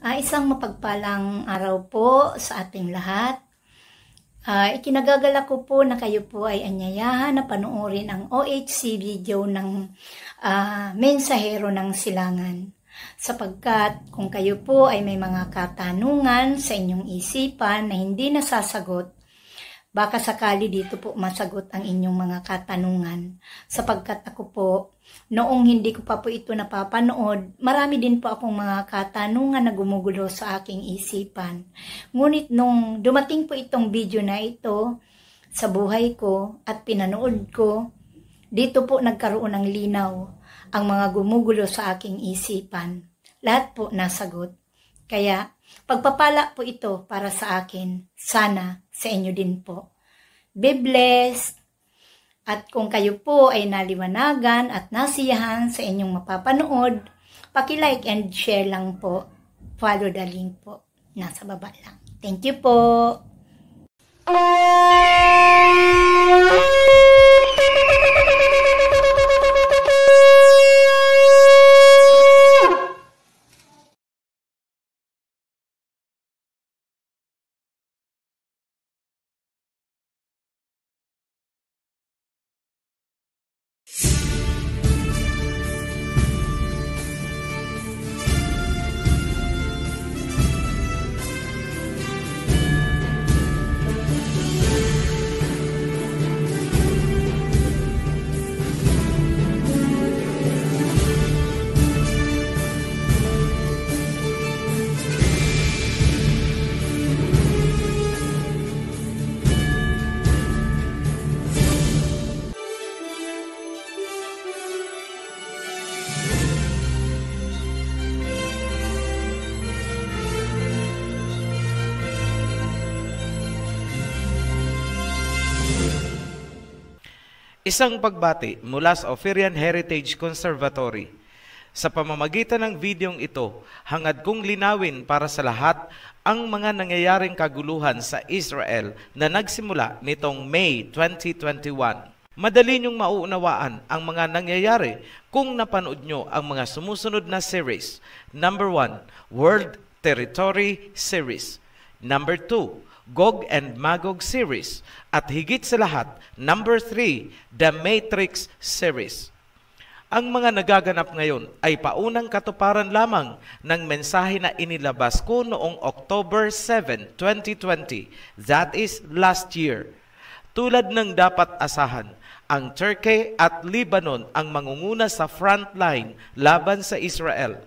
Isang mapagpalang araw po sa ating lahat. Ikinagagalak ko po na kayo po ay anyayahan na panoorin ang OHC video ng Mensahero ng Silangan. Sapagkat kung kayo po ay may mga katanungan sa inyong isipan na hindi nasasagot, baka sakali dito po masagot ang inyong mga katanungan. Sapagkat ako po, noong hindi ko pa po ito napapanood, marami din po akong mga katanungan na gumugulo sa aking isipan. Ngunit nung dumating po itong video na ito sa buhay ko at pinanood ko, dito po nagkaroon ng linaw ang mga gumugulo sa aking isipan. Lahat po nasagot. Kaya pagpapala po ito para sa akin. Sana sa inyo din po. Be blessed! At kung kayo po ay naliwanagan at nasiyahan sa inyong mapapanood, paki-like and share lang po. Follow the link po. Nasa baba lang. Thank you po! Isang pagbati mula sa Ophirian Heritage Conservatory. Sa pamamagitan ng videong ito, hangad kong linawin para sa lahat ang mga nangyayaring kaguluhan sa Israel na nagsimula nitong May 2021. Madali niyong mauunawaan ang mga nangyayari kung napanood nyo ang mga sumusunod na series. Number 1, World Territory Series. Number 2, Gog and Magog series. At higit sa lahat, number 3, The Matrix series. Ang mga nagaganap ngayon ay paunang katuparan lamang ng mensahe na inilabas ko noong October 7, 2020. That is last year. Tulad ng dapat asahan, ang Turkey at Lebanon ang mangunguna sa frontline laban sa Israel.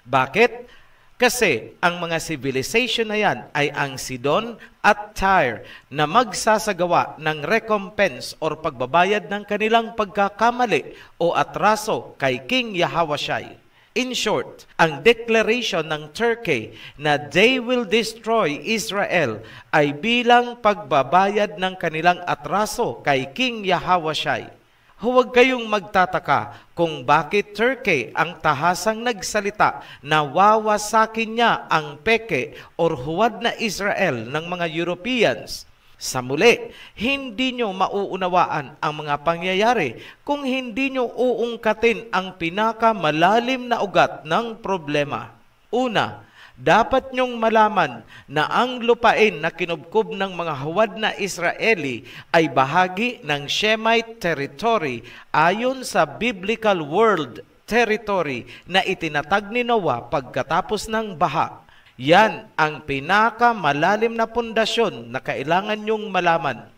Bakit? Kasi ang mga civilization na yan ay ang Sidon at Tyre na magsasagawa ng recompense or pagbabayad ng kanilang pagkakamali o atraso kay King Yahawashai. In short, ang declaration ng Turkey na they will destroy Israel ay bilang pagbabayad ng kanilang atraso kay King Yahawashai. Huwag kayong magtataka kung bakit Turkey ang tahasang nagsalita na wawasakin niya ang peke or huwad na Israel ng mga Europeans. Sa muli, hindi nyo mauunawaan ang mga pangyayari kung hindi nyo uungkatin ang pinakamalalim na ugat ng problema. Una, dapat nyong malaman na ang lupain na kinubkob ng mga huwad na Israeli ay bahagi ng Shemite territory ayon sa Biblical World Territory na itinatag ni Noah pagkatapos ng baha. Yan ang pinakamalalim na pundasyon na kailangan nyong malaman.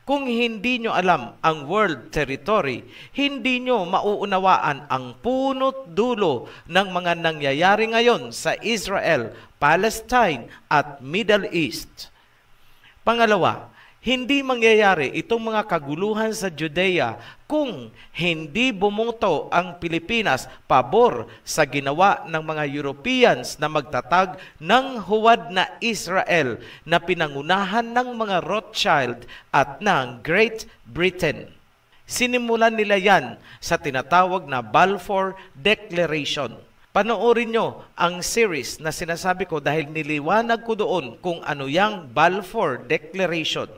Kung hindi nyo alam ang world territory, hindi nyo mauunawaan ang punot dulo ng mga nangyayari ngayon sa Israel, Palestine at Middle East. Pangalawa, hindi mangyayari itong mga kaguluhan sa Judea kung hindi bumoto ang Pilipinas pabor sa ginawa ng mga Europeans na magtatag ng huwad na Israel na pinangunahan ng mga Rothschild at ng Great Britain. Sinimulan nila yan sa tinatawag na Balfour Declaration. Panoorin nyo ang series na sinasabi ko dahil niliwanag ko doon kung ano yang Balfour Declaration.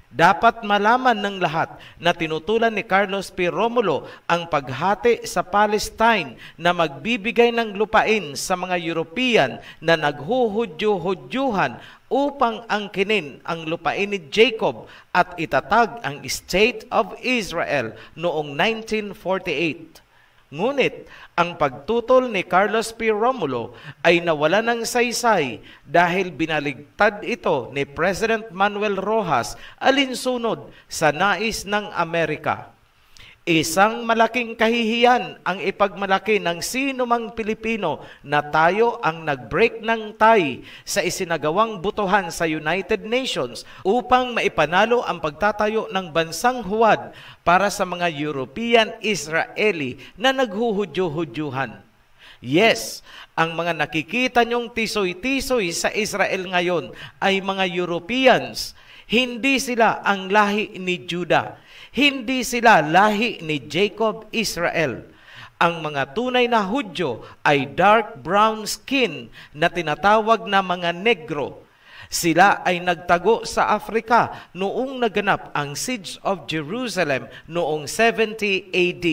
Dapat malaman ng lahat na tinutulan ni Carlos P. Romulo ang paghati sa Palestine na magbibigay ng lupain sa mga European na naghuhudyo-hudyuhan upang angkinin ang lupain ni Jacob at itatag ang State of Israel noong 1948. Ngunit, ang pagtutol ni Carlos P. Romulo ay nawala ng saysay dahil binaligtad ito ni President Manuel Rojas alinsunod sa nais ng Amerika. Isang malaking kahihiyan ang ipagmalaki ng sino mang Pilipino na tayo ang nag-break ng tie sa isinagawang butuhan sa United Nations upang maipanalo ang pagtatayo ng bansang huwad para sa mga European-Israeli na naghuhudyo-hudyuhan. Yes, ang mga nakikita niyong tisoy-tisoy sa Israel ngayon ay mga Europeans. Hindi sila ang lahi ni Judah. Hindi sila lahi ni Jacob Israel. Ang mga tunay na Hudyo ay dark brown skin na tinatawag na mga negro. Sila ay nagtago sa Afrika noong naganap ang Siege of Jerusalem noong 70 AD.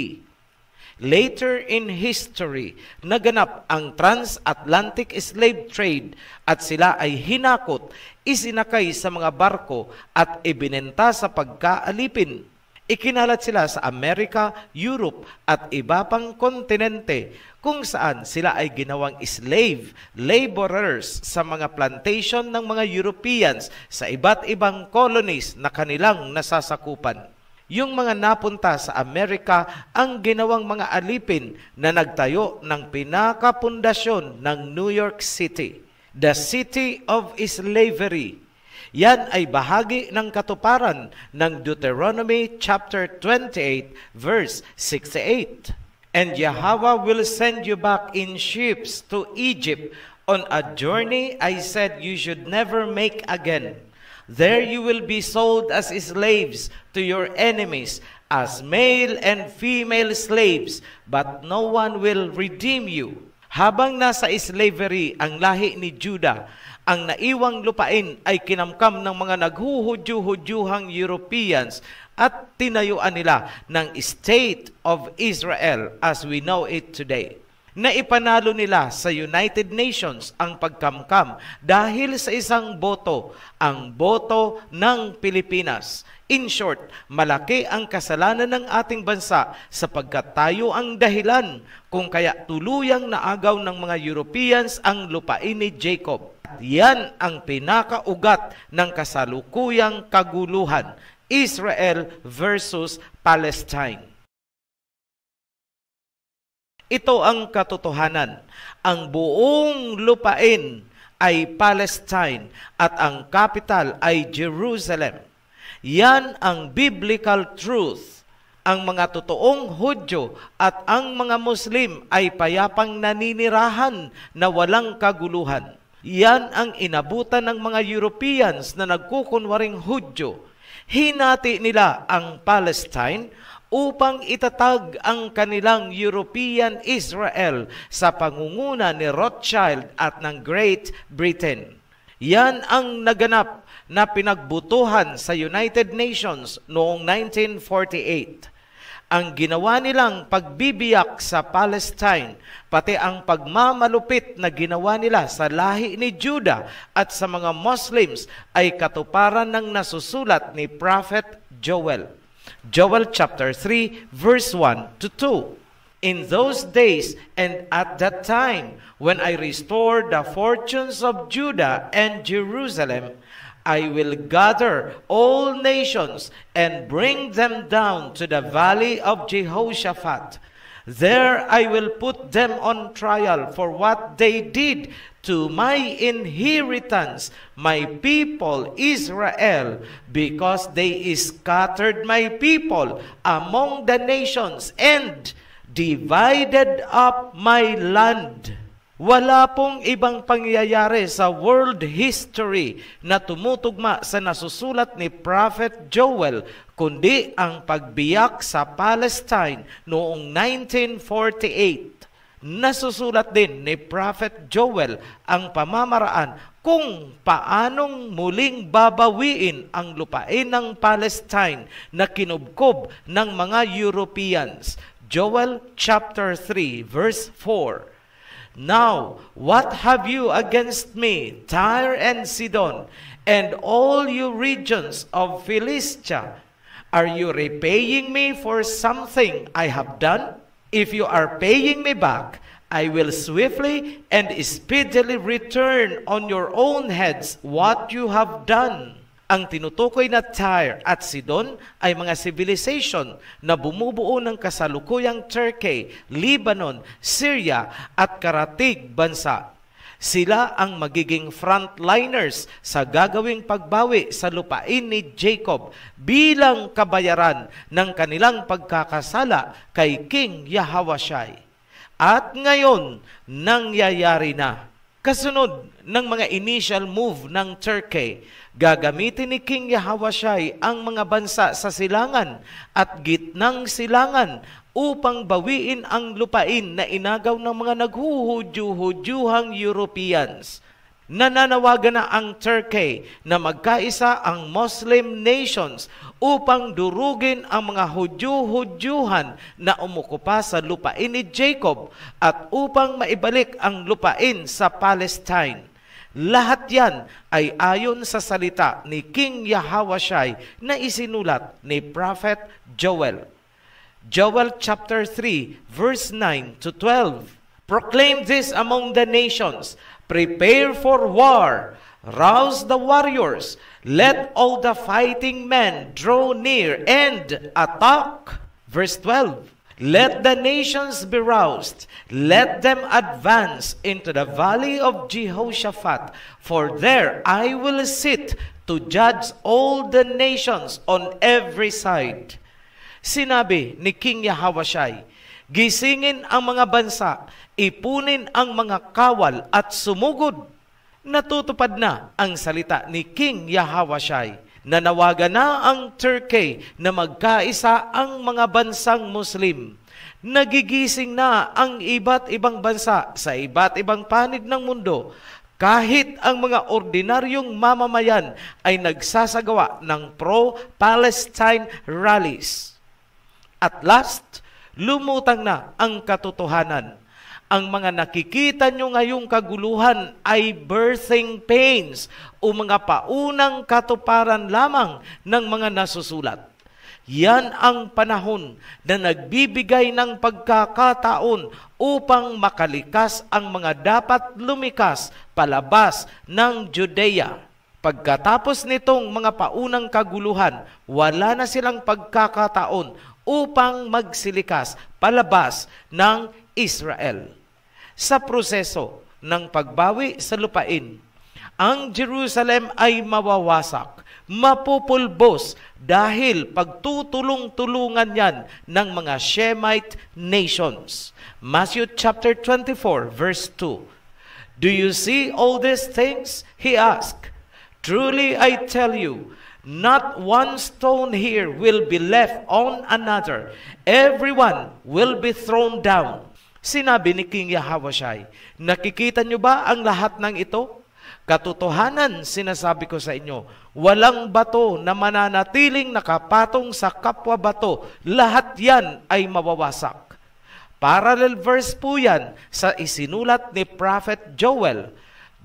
Later in history, naganap ang transatlantic slave trade at sila ay hinakot, isinakay sa mga barko at ibinenta sa pagkaalipin. Ikinalat sila sa Amerika, Europe at iba pang kontinente kung saan sila ay ginawang slave laborers sa mga plantation ng mga Europeans sa iba't ibang colonies na kanilang nasasakupan. Yung mga napunta sa Amerika ang ginawang mga alipin na nagtayo ng pinakapundasyon ng New York City, the city of slavery. Yan ay bahagi ng katuparan ng Deuteronomy chapter 28 verse 68. And Yahweh will send you back in ships to Egypt on a journey I said you should never make again. There you will be sold as slaves to your enemies, as male and female slaves, but no one will redeem you. Habang nasa slavery ang lahi ni Judah, ang naiwang lupain ay kinamkam ng mga naghuhudyo-hudyuhang Europeans at tinayuan nila ng State of Israel as we know it today. Naipanalo nila sa United Nations ang pagkamkam dahil sa isang boto, ang boto ng Pilipinas. In short, malaki ang kasalanan ng ating bansa sapagkat tayo ang dahilan kung kaya tuluyang naagaw ng mga Europeans ang lupain ni Jacob. Yan ang pinakaugat ng kasalukuyang kaguluhan, Israel versus Palestine. Ito ang katotohanan. Ang buong lupain ay Palestine at ang capital ay Jerusalem. Yan ang biblical truth. Ang mga totoong Hudyo at ang mga Muslim ay payapang naninirahan na walang kaguluhan. Yan ang inabutan ng mga Europeans na nagkukunwaring Hudyo. Hinati nila ang Palestine upang itatag ang kanilang European Israel sa pangunguna ni Rothschild at ng Great Britain. Yan ang naganap na pinagbutuhan sa United Nations noong 1948. Ang ginawa nilang pagbibiyak sa Palestine, pati ang pagmamalupit na ginawa nila sa lahi ni Judah at sa mga Muslims ay katuparan ng nasusulat ni Prophet Joel. Joel chapter 3 verse 1 to 2. In those days and at that time, when I restore the fortunes of Judah and Jerusalem, I will gather all nations and bring them down to the valley of Jehoshaphat. There I will put them on trial for what they did to my inheritance, my people Israel, because they scattered my people among the nations and divided up my land. Wala pong ibang pangyayari sa world history na tumutugma sa nasusulat ni Prophet Joel, kundi ang pagbiyak sa Palestine noong 1948. Nasusulat din ni Prophet Joel ang pamamaraan kung paanong muling babawiin ang lupain ng Palestine na kinubkob ng mga Europeans. Joel chapter 3 verse 4. Now, what have you against me, Tyre and Sidon, and all you regions of Philistia? Are you repaying me for something I have done? If you are paying me back, I will swiftly and speedily return on your own heads what you have done. Ang tinutukoy na Tyre at Sidon ay mga civilization na bumubuo ng kasalukuyang Turkey, Lebanon, Syria at karatig bansa. Sila ang magiging frontliners sa gagawing pagbawi sa lupain ni Jacob bilang kabayaran ng kanilang pagkakasala kay King Yahweh. At ngayon, nangyayari na. Kasunod ng mga initial move ng Turkey, gagamitin ni King Yahweh ang mga bansa sa silangan at gitnang silangan upang bawiin ang lupain na inagaw ng mga naghuhudyo-hudyuhang Europeans. Nananawagan na ang Turkey na magkaisa ang Muslim nations upang durugin ang mga Hudyo-Hudyuhan na umukupa sa lupain ni Jacob at upang maibalik ang lupain sa Palestine. Lahat yan ay ayon sa salita ni King Yahweh na isinulat ni Prophet Joel. Joel chapter 3 verse 9 to 12. Proclaim this among the nations. Prepare for war. Rouse the warriors. Let all the fighting men draw near and attack. Verse 12. Let the nations be roused. Let them advance into the valley of Jehoshaphat. For there I will sit to judge all the nations on every side. Sinabi ni King Yahweh, gisingin ang mga bansa, ipunin ang mga kawal at sumugod. Natutupad na ang salita ni King Yahweh. Nanawagan na ang Turkey na magkaisa ang mga bansang Muslim. Nagigising na ang iba't ibang bansa sa iba't ibang panig ng mundo. Kahit ang mga ordinaryong mamamayan ay nagsasagawa ng pro-Palestine rallies. At last, lumutang na ang katotohanan. Ang mga nakikita nyo ngayong kaguluhan ay birthing pains o mga paunang katuparan lamang ng mga nasusulat. Yan ang panahon na nagbibigay ng pagkakataon upang makalikas ang mga dapat lumikas palabas ng Judea. Pagkatapos nitong mga paunang kaguluhan, wala na silang pagkakataon upang magsilikas palabas ng Israel. Sa proseso ng pagbawi sa lupain, ang Jerusalem ay mawawasak, mapupulbos dahil pagtutulong-tulungan yan ng mga Shemite nations. Matthew chapter 24 verse 2. Do you see all these things? He asked. Truly I tell you, not one stone here will be left on another. Everyone will be thrown down. Sinabi ni King Yahweh, nakikita nyo ba ang lahat ng ito? Katotohanan, sinasabi ko sa inyo, walang bato na mananatiling nakapatong sa kapwa bato. Lahat yan ay mawawasak. Parallel verse po yan sa isinulat ni Prophet Joel.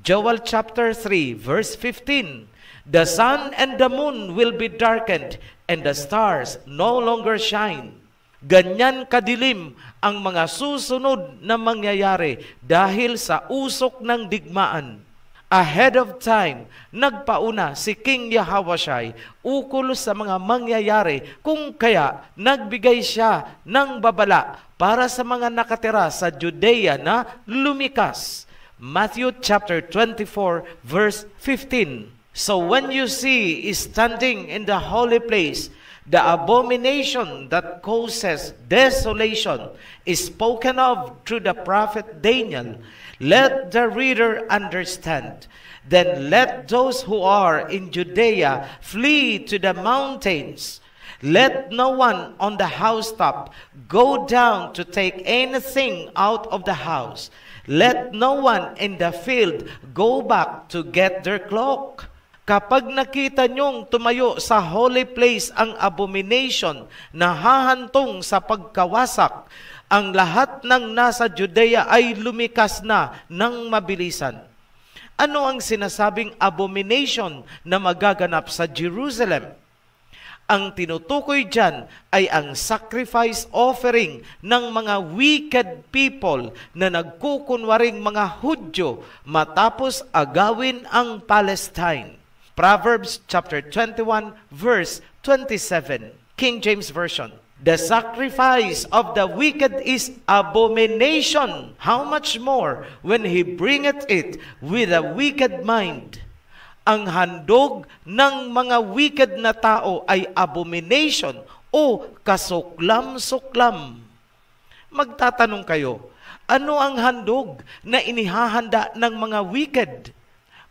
Joel chapter 3 verse 15. The sun and the moon will be darkened, and the stars no longer shine. Ganyan kadilim ang mga susunod na mangyayari dahil sa usok ng digmaan. Ahead of time, nagpauna si King Yahweh ukol sa mga mangyayari, kung kaya nagbigay siya ng babala para sa mga nakatira sa Judea na lumikas. Matthew chapter 24 verse 15. So when you see standing in the holy place the abomination that causes desolation is spoken of through the prophet Daniel, let the reader understand. Then let those who are in Judea flee to the mountains. Let no one on the housetop go down to take anything out of the house. Let no one in the field go back to get their cloak. Kapag nakita nyong tumayo sa holy place ang abomination na hahantong sa pagkawasak, ang lahat ng nasa Judea ay lumikas na ng mabilisan. Ano ang sinasabing abomination na magaganap sa Jerusalem? Ang tinutukoy dyan ay ang sacrifice offering ng mga wicked people na nagkukunwaring mga Hudyo matapos agawin ang Palestine. Proverbs chapter 21 verse 27, King James Version. The sacrifice of the wicked is abomination. How much more when he bringeth it with a wicked mind? Ang handog ng mga wicked na tao ay abomination o kasuklam-suklam. Magtatanong kayo, ano ang handog na inihahanda ng mga wicked?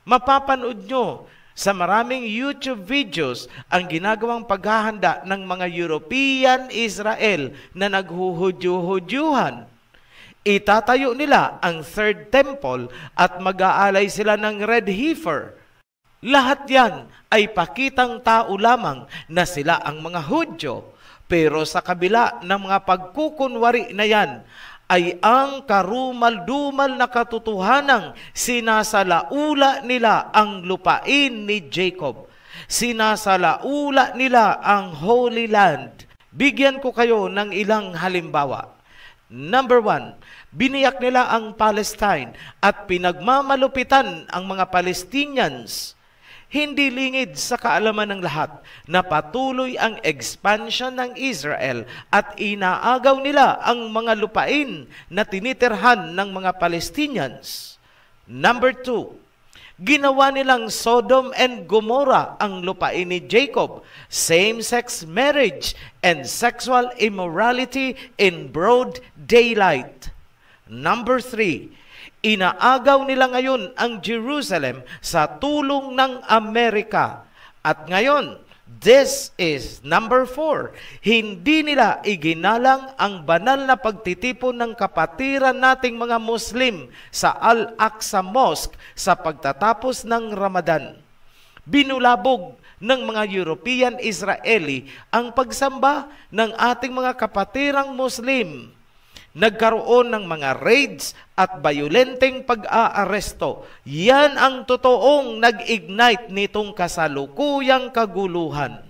Mapapanood nyo sa maraming YouTube videos ang ginagawang paghahanda ng mga European Israel na naghuhudyo-hudyuhan. Itatayo nila ang third temple at mag-aalay sila ng red heifer. Lahat yan ay pakitang tao lamang na sila ang mga Hudyo. Pero sa kabila ng mga pagkukunwari na yan, ay ang karumal-dumal na katotohanang sinasalaula nila ang lupain ni Jacob. Sinasalaula nila ang Holy Land. Bigyan ko kayo ng ilang halimbawa. Number 1, biniyak nila ang Palestine at pinagmamalupitan ang mga Palestinians. Hindi lingid sa kaalaman ng lahat na patuloy ang expansion ng Israel at inaagaw nila ang mga lupain na tinitirhan ng mga Palestinians. Number 2, ginawa nilang Sodom and Gomorrah ang lupain ni Jacob, same-sex marriage and sexual immorality in broad daylight. Number 3, inaagaw nila ngayon ang Jerusalem sa tulong ng Amerika. At ngayon, this is number 4. Hindi nila iginalang ang banal na pagtitipon ng kapatiran nating mga Muslim sa Al-Aqsa Mosque sa pagtatapos ng Ramadan. Binulabog ng mga European Israeli ang pagsamba ng ating mga kapatirang Muslim. Nagkaroon ng mga raids at bayolenteng pag-aaresto. Yan ang totoong nag-ignite nitong kasalukuyang kaguluhan.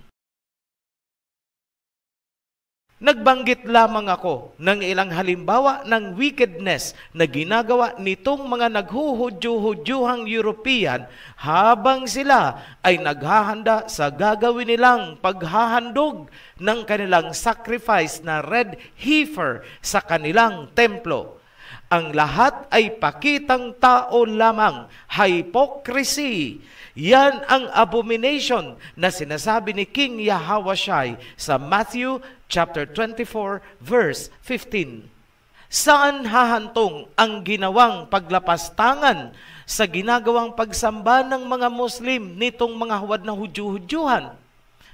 Nagbanggit lamang ako ng ilang halimbawa ng wickedness na ginagawa nitong mga naghuhudyo-hudyuhang European habang sila ay naghahanda sa gagawin nilang paghahandog ng kanilang sacrifice na red heifer sa kanilang templo. Ang lahat ay pakitang tao lamang, hypocrisy. Yan ang abomination na sinasabi ni King Yahawashai sa Matthew chapter 24 verse 15. Saan hahantong ang ginawang paglapastangan sa ginagawang pagsamba ng mga Muslim nitong mga huwad na hudyo-hudyuhan?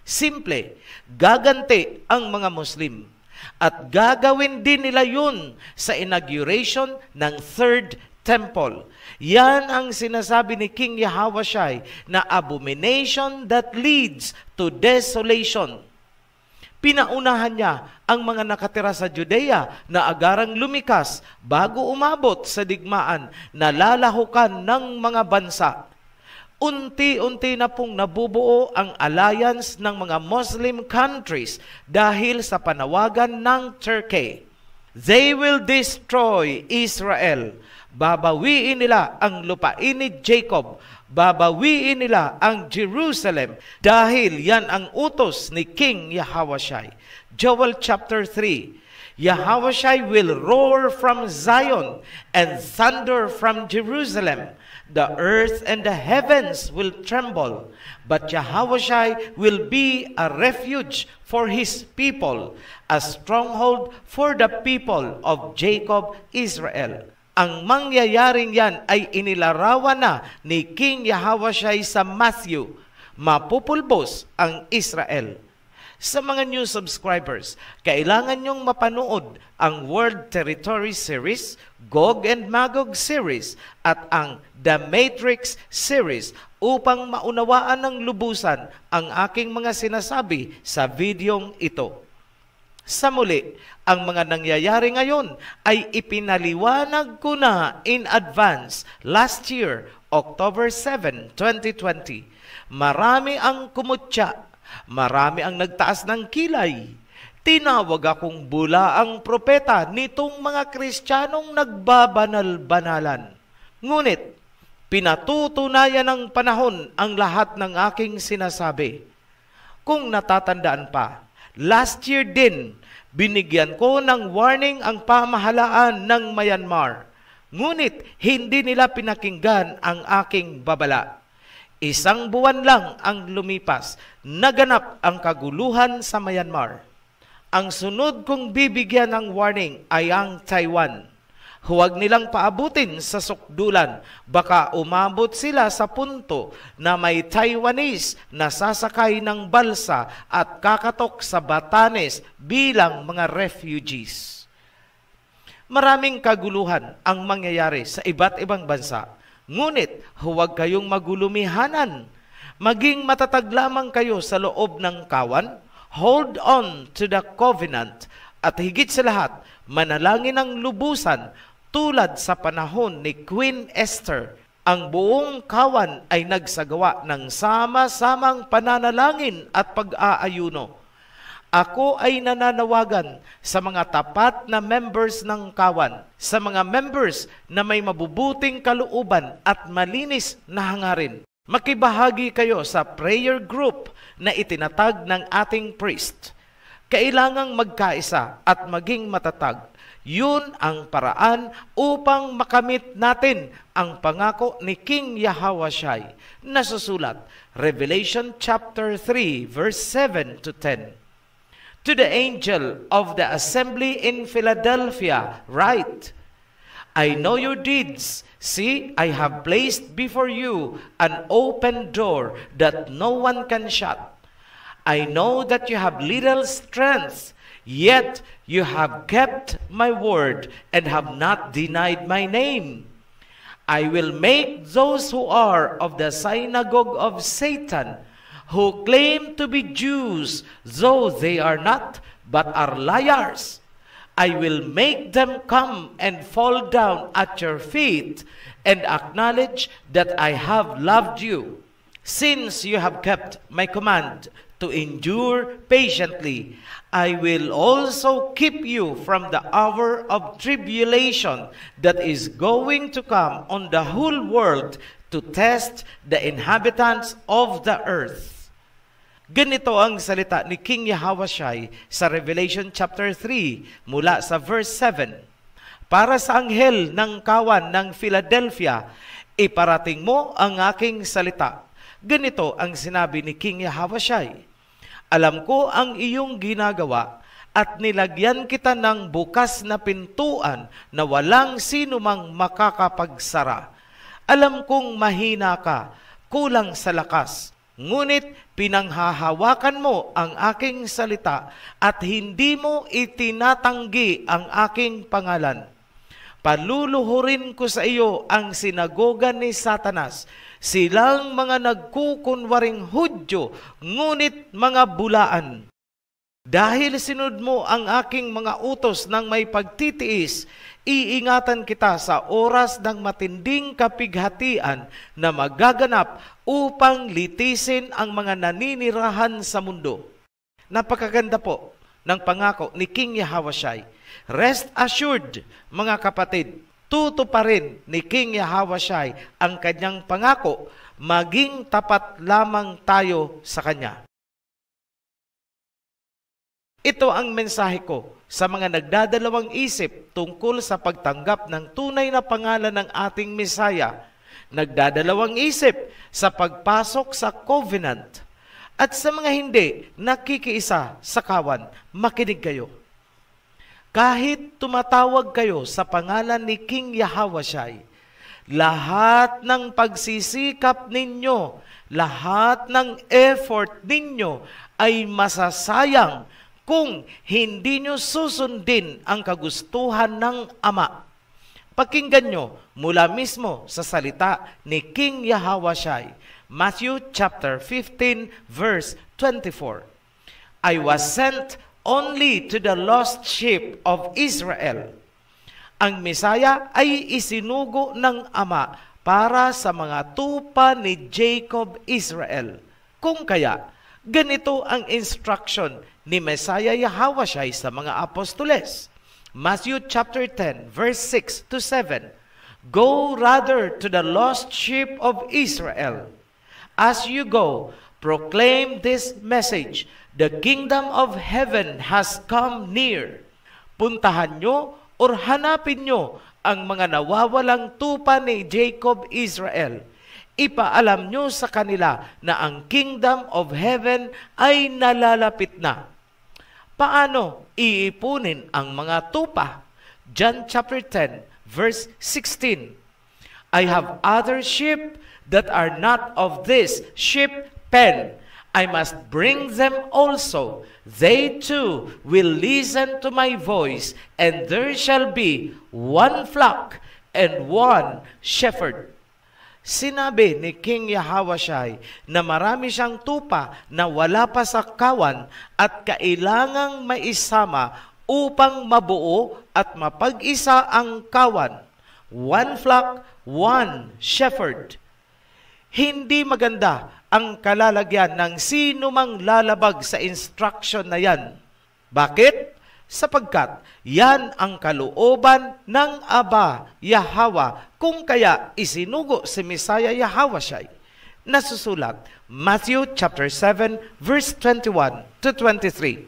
Simple, gaganti ang mga Muslim. At gagawin din nila yun sa inauguration ng third temple. Yan ang sinasabi ni King Yahawashai na abomination that leads to desolation. Pinaunahan niya ang mga nakatira sa Judea na agarang lumikas bago umabot sa digmaan na lalahukan ng mga bansa. Unti-unti na pong nabubuo ang alliance ng mga Muslim countries dahil sa panawagan ng Turkey. They will destroy Israel. Babawiin nila ang lupain ni Jacob. Babawiin nila ang Jerusalem dahil yan ang utos ni King Yahawashai. Joel chapter 3. Yahawashai will roar from Zion and thunder from Jerusalem. The earth and the heavens will tremble, but Yahawashai will be a refuge for his people, a stronghold for the people of Jacob, Israel. Ang mangyayaring yan ay inilarawan na ni King Yahawashai sa Matthew. Mapupulbos ang Israel. Sa mga new subscribers, kailangan nyong mapanood ang World Territory Series, Gog and Magog Series, at ang The Matrix Series upang maunawaan ng lubusan ang aking mga sinasabi sa videong ito. Sa muli, ang mga nangyayari ngayon ay ipinaliwanag ko na in advance last year, October 7, 2020. Marami ang kumutya, marami ang nagtaas ng kilay. Tinawag akong bulaang propeta nitong mga Kristiyanong nagbabanal-banalan. Ngunit, pinatutunayan ng panahon ang lahat ng aking sinasabi. Kung natatandaan pa, last year din, binigyan ko ng warning ang pamahalaan ng Myanmar. Ngunit, hindi nila pinakinggan ang aking babala. 1 buwan lang ang lumipas, naganap ang kaguluhan sa Myanmar. Ang sunod kong bibigyan ng warning ay ang Taiwan. Huwag nilang paabutin sa sukdulan, baka umabot sila sa punto na may Taiwanese na sasakay ng balsa at kakatok sa Batanes bilang mga refugees. Maraming kaguluhan ang mangyayari sa iba't ibang bansa. Ngunit huwag kayong magulumihanan. Maging matatag lamang kayo sa loob ng kawan. Hold on to the covenant. At higit sa lahat, manalangin ng lubusan tulad sa panahon ni Queen Esther. Ang buong kawan ay nagsagawa ng sama-samang pananalangin at pag-aayuno. Ako ay nananawagan sa mga tapat na members ng kawan, sa mga members na may mabubuting kalooban at malinis na hangarin. Makibahagi kayo sa prayer group na itinatag ng ating priest. Kailangang magkaisa at maging matatag. Yun ang paraan upang makamit natin ang pangako ni King Yahawashai na susulat, Revelation chapter 3, verse 7 to 10. To the angel of the assembly in Philadelphia, write, I know your deeds. See, I have placed before you an open door that no one can shut. I know that you have little strength, yet you have kept my word and have not denied my name. I will make those who are of the synagogue of Satan, who claim to be Jews, though they are not, but are liars. I will make them come and fall down at your feet and acknowledge that I have loved you. Since you have kept my command to endure patiently, I will also keep you from the hour of tribulation that is going to come on the whole world to test the inhabitants of the earth. Ganito ang salita ni King Yahawashai sa Revelation chapter 3 mula sa verse 7. Para sa anghel ng kawan ng Philadelphia, iparating mo ang aking salita. Ganito ang sinabi ni King Yahawashai. Alam ko ang iyong ginagawa at nilagyan kita ng bukas na pintuan na walang sino mang makakapagsara. Alam kong mahina ka, kulang sa lakas. Ngunit pinanghahawakan mo ang aking salita at hindi mo itinatanggi ang aking pangalan. Paluluhurin ko sa iyo ang sinagoga ni Satanas, silang mga nagkukunwaring Hudyo, ngunit mga bulaan. Dahil sinunod mo ang aking mga utos ng may pagtitiis, iingatan kita sa oras ng matinding kapighatian na magaganap upang litisin ang mga naninirahan sa mundo. Napakaganda po ng pangako ni King Yahawashai. Rest assured, mga kapatid, tutuparin ni King Yahawashai ang kanyang pangako, maging tapat lamang tayo sa kanya. Ito ang mensahe ko sa mga nagdadalawang isip tungkol sa pagtanggap ng tunay na pangalan ng ating Mesaya, nagdadalawang isip sa pagpasok sa covenant, at sa mga hindi nakikiisa sa kawan, makinig kayo. Kahit tumatawag kayo sa pangalan ni King Yahawashai, lahat ng pagsisikap ninyo, lahat ng effort ninyo ay masasayang kung hindi nyo susundin ang kagustuhan ng Ama. Pakinggan nyo mula mismo sa salita ni King Yahawashai, Matthew chapter 15 verse 24. I was sent only to the lost sheep of Israel. Ang Mesaya ay isinugo ng Ama para sa mga tupa ni Jacob Israel. Kung kaya, ganito ang instruction ni Messiah Yahawashai sa mga apostoles. Matthew chapter 10, verse 6 to 7. Go rather to the lost sheep of Israel. As you go, proclaim this message, the kingdom of heaven has come near. Puntahan nyo or hanapin nyo ang mga nawawalang tupa ni Jacob Israel. Ipaalam nyo sa kanila na ang kingdom of heaven ay nalalapit na. Paano iipunin ang mga tupa? John chapter 10, verse 16. I have other sheep that are not of this sheep pen. I must bring them also. They too will listen to my voice, and there shall be one flock and one shepherd. Sinabi ni King Yahawashai na marami siyang tupa na wala pa sa kawan at kailangang maisama upang mabuo at mapag-isa ang kawan. One flock, one shepherd. Hindi maganda ang kalalagyan ng sino mang lalabag sa instruction na yan. Bakit? Sapagkat yan ang kalooban ng Aba Yahweh, kung kaya isinugo si Messiah Yahawashai. Nasusulat, Matthew chapter 7, verse 21 to 23.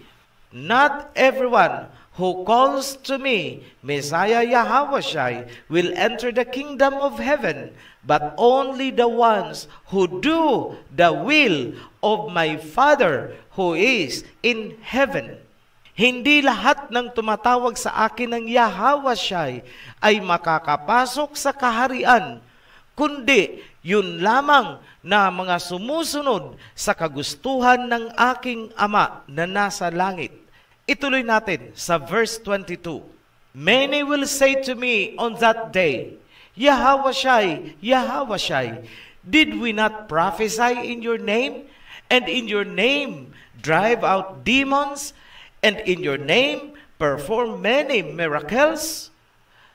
Not everyone who calls to me, Messiah Yahawashai, will enter the kingdom of heaven, but only the ones who do the will of my Father who is in heaven. Hindi lahat ng tumatawag sa akin ng Yahawashai ay makakapasok sa kaharian, kundi yun lamang na mga sumusunod sa kagustuhan ng aking Ama na nasa langit. Ituloy natin sa verse 22. Many will say to me on that day, Yahawashai, Yahawashai, did we not prophesy in your name, and in your name drive out demons, and in your name perform many miracles?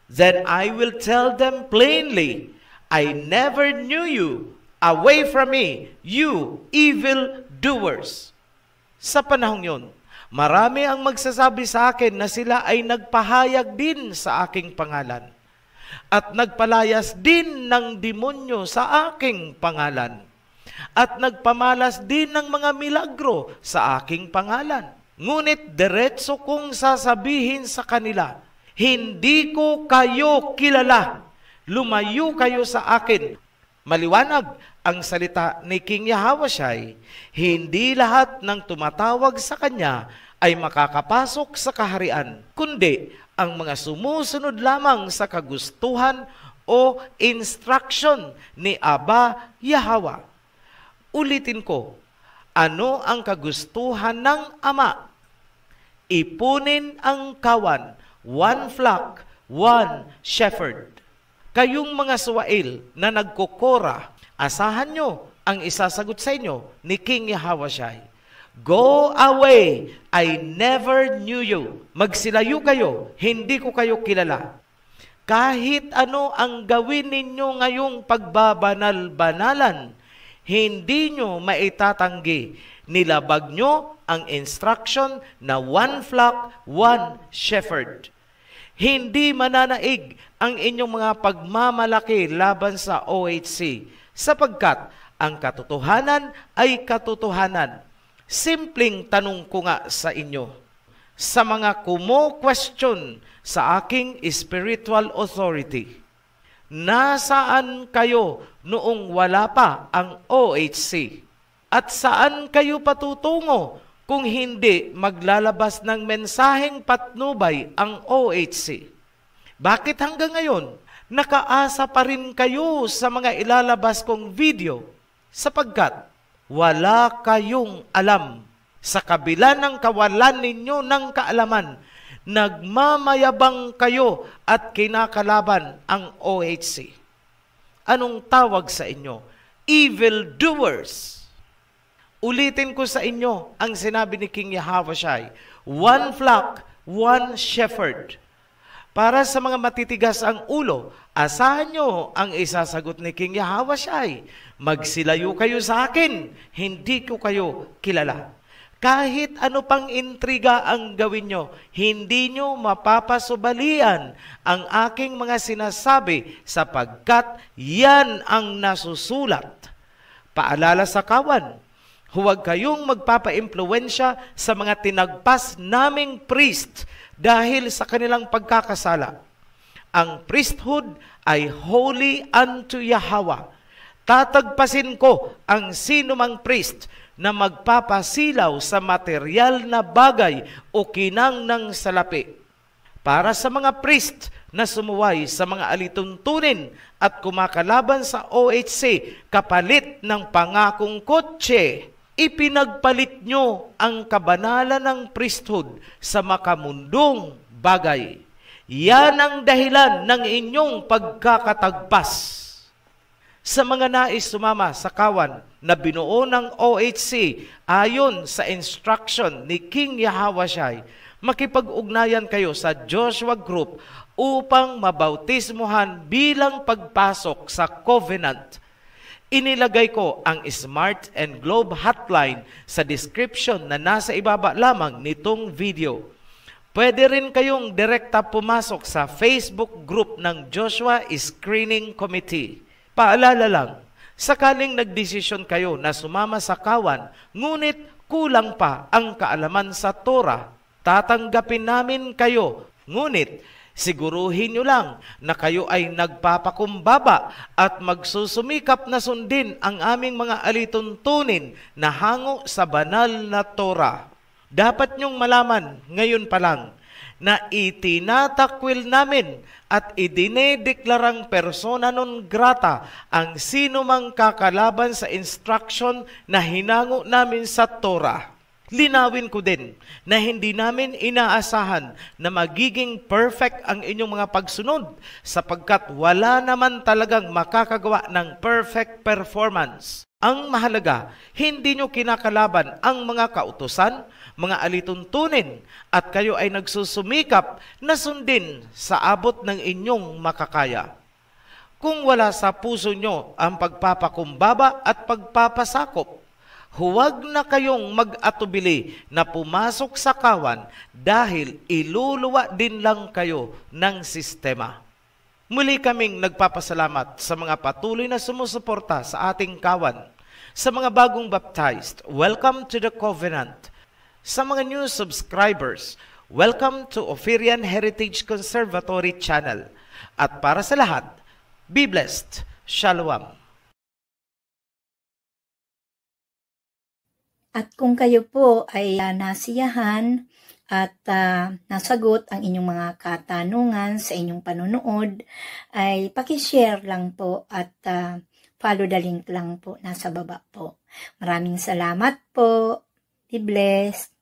Then I will tell them plainly, I never knew you. Away from me, you evil doers. Sa panahong yun, marami ang magsasabi sa akin na sila ay nagpahayag din sa aking pangalan at nagpalayas din ng demonyo sa aking pangalan at nagpamalas din ng mga milagro sa aking pangalan. Ngunit diretso kong sasabihin sa kanila, hindi ko kayo kilala. Lumayo kayo sa akin. Maliwanag ang salita ni King Yahawashai, hindi lahat ng tumatawag sa kanya ay makakapasok sa kaharian, kundi ang mga sumusunod lamang sa kagustuhan o instruction ni Aba Yahweh. Ulitin ko, ano ang kagustuhan ng Ama? Ipunin ang kawan, one flock, one shepherd. Kayong mga suwail na nagkukora, asahan nyo ang isasagot sa inyo ni King Yahawashai. Go away, I never knew you. Magsilayo kayo, hindi ko kayo kilala. Kahit ano ang gawin ninyo ngayong pagbabanal-banalan, hindi nyo maitatanggi. Nilabag nyo ang instruction na one flock, one shepherd. Hindi mananaig ang inyong mga pagmamalaki laban sa OHC, sapagkat ang katotohanan ay katotohanan. Simpleng tanong ko nga sa inyo, sa mga kumo-question sa aking spiritual authority, nasaan kayo noong wala pa ang OHC? At saan kayo patutungo kung hindi maglalabas ng mensaheng patnubay ang OHC? Bakit hanggang ngayon, nakaasa pa rin kayo sa mga ilalabas kong video sapagkat wala kayong alam. Sa kabila ng kawalan ninyo ng kaalaman, nagmamayabang kayo at kinakalaban ang OHC. Anong tawag sa inyo? Evildoers. Ulitin ko sa inyo ang sinabi ni King Yahawashi, one flock, one shepherd. Para sa mga matitigas ang ulo, asahan nyo ang isasagot ni King Yahawashi. Magsilayo kayo sa akin, hindi ko kayo kilala. Kahit ano pang intriga ang gawin nyo, hindi nyo mapapasubalian ang aking mga sinasabi sapagkat yan ang nasusulat. Paalala sa kawan, huwag kayong magpapa-impluwensya sa mga tinagpas naming priest dahil sa kanilang pagkakasala. Ang priesthood ay holy unto Yahweh. Tatagpasin ko ang sinumang priest na magpapasilaw sa material na bagay o kinang ng salapi. Para sa mga priest na sumuway sa mga alituntunin at kumakalaban sa OHC kapalit ng pangakong kotse, ipinagpalit nyo ang kabanalan ng priesthood sa makamundong bagay. Yan ang dahilan ng inyong pagkakatagpas. Sa mga nais sumama sa kawan na binuo ng OHC ayon sa instruction ni King Yahawashi, makipag-ugnayan kayo sa Joshua Group upang mabautismuhan bilang pagpasok sa covenant. Inilagay ko ang Smart and Globe hotline sa description na nasa ibaba lamang nitong video. Pwede rin kayong direkta pumasok sa Facebook group ng Joshua Screening Committee. Paalala lang, sakaling nagdesisyon kayo na sumama sa kawan, ngunit kulang pa ang kaalaman sa Torah, tatanggapin namin kayo. Ngunit siguruhin nyo lang na kayo ay nagpapakumbaba at magsusumikap na sundin ang aming mga alituntunin na hango sa banal na Torah. Dapat nyong malaman ngayon pa lang na itinatakwil namin at idinedeklarang persona non grata ang sino mang kakalaban sa instruction na hinango namin sa Torah. Linawin ko din na hindi namin inaasahan na magiging perfect ang inyong mga pagsunod sapagkat wala naman talagang makakagawa ng perfect performance. Ang mahalaga, hindi nyo kinakalaban ang mga kautusan, mga alituntunin, at kayo ay nagsusumikap na sundin sa abot ng inyong makakaya. Kung wala sa puso nyo ang pagpapakumbaba at pagpapasakop, huwag na kayong mag-atubili na pumasok sa kawan dahil iluluwa din lang kayo ng sistema. Muli kaming nagpapasalamat sa mga patuloy na sumusuporta sa ating kawan. Sa mga bagong baptized, welcome to the covenant. Sa mga new subscribers, welcome to Ophirian Heritage Conservatory Channel. At para sa lahat, be blessed. Shalom. At kung kayo po ay nasiyahan at nasagot ang inyong mga katanungan sa inyong panonood, ay pakishare lang po at follow the link lang po nasa baba po. Maraming salamat po. Be blessed.